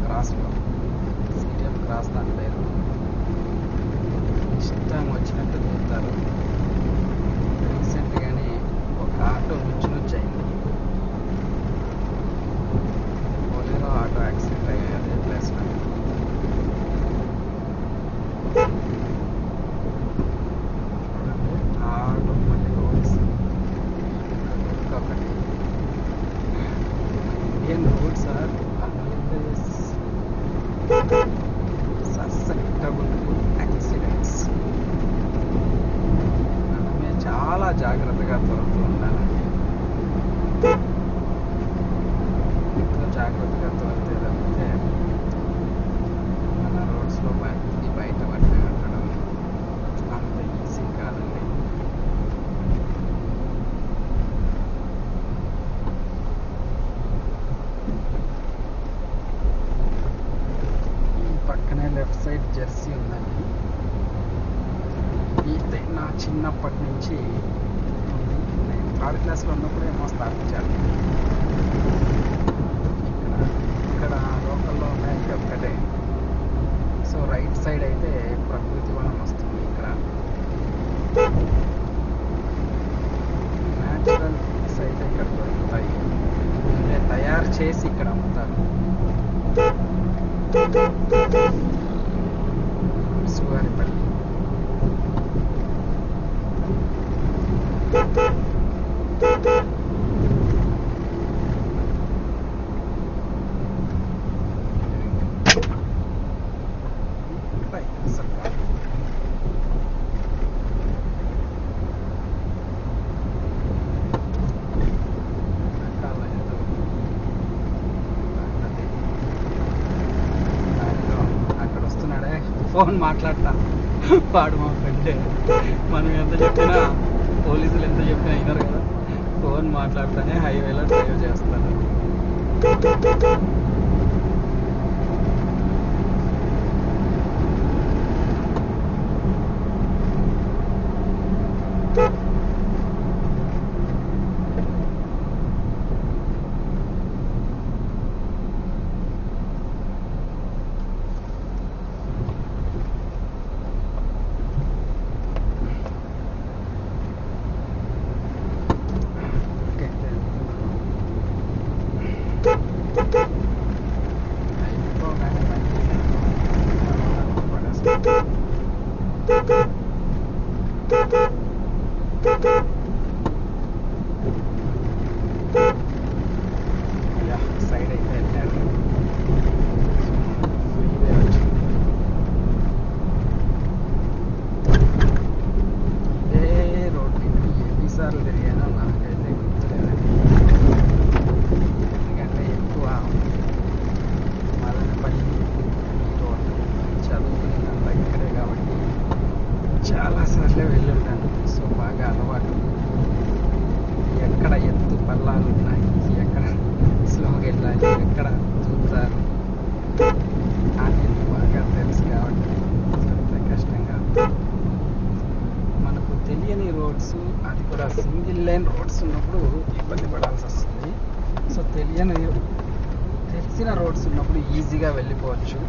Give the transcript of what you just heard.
క్రాస్లో serial cross దాని పేరు. ఇష్టం వచ్చినట్టు తిరుగుతారు. రీసెంట్గానే ఒక ఆటో నుంచి అయింది. బొలెరో ఆటో యాక్సిడెంట్ అయ్యాయి అదే ప్లేస్లో. ఆటో మళ్ళీ రోడ్స్ ఒకటి ఏం రోడ్స్ ఆర్ సస్సెప్టబుల్ టు యాక్సిడెంట్స్. మనమే చాలా జాగ్రత్తగా తోలుతూ ఉండాలండి. ఎంతో జాగ్రత్తగా తోలితే తప్పితే మన రోడ్స్లో బయట పడితే ఉండడం అంత ఈజీ కాదండి. పక్కనే లెఫ్ట్ సైడ్ జెర్సీ ఉందండి. ఇది నా చిన్నప్పటి నుంచి నేను 3rd క్లాస్లో ఉన్నప్పుడు ఏమో స్థాపించాను. ఇక్కడ లోకల్లో ఉన్నాయి ఒక్కటే. సో రైట్ సైడ్ అయితే ప్రకృతి వనం వస్తుంది. ఇక్కడ న్యాచురల్ ఫుడ్స్ అయితే ఇక్కడ దొరుకుతాయి. అంటే తయారు చేసి ఇక్కడ అమ్ముతారు. సువారిపల్లి ఫోన్ మాట్లాడతా. వాడు మా ఫ్రెండే. మనం ఎంత చెప్పినా పోలీసులు ఎంత చెప్పినా అయినారు కదా. ఫోన్ మాట్లాడుతానే హైవేలో డ్రైవ్ చేస్తాను. సైడ్ అయితే వెళ్ళాడు. ఇదే రోడ్డు ఎన్నిసార్లు తిరిగానో నాకైతే గుర్తులేదండి. ఎందుకంటే ఎక్కువ మదనపల్లి రోడ్డు చదువుకునేదంతా ఇక్కడే కాబట్టి చాలాసార్లే వెళ్ళి ఉంటాను. సో బాగా అలవాటు. ఎక్కడ ఎత్తు పల్లాలు ఉన్నాయి, ఎక్కడ స్లోగా వెళ్ళాలి, ఎక్కడ చూపుతారు అనేది బాగా తెలుసు కాబట్టి అంత కష్టంగా. మనకు తెలియని రోడ్స్, అది కూడా సింగిల్ లైన్ రోడ్స్ ఉన్నప్పుడు ఇబ్బంది పడాల్సి వస్తుంది. సో తెలిసిన రోడ్స్ ఉన్నప్పుడు ఈజీగా వెళ్ళిపోవచ్చు.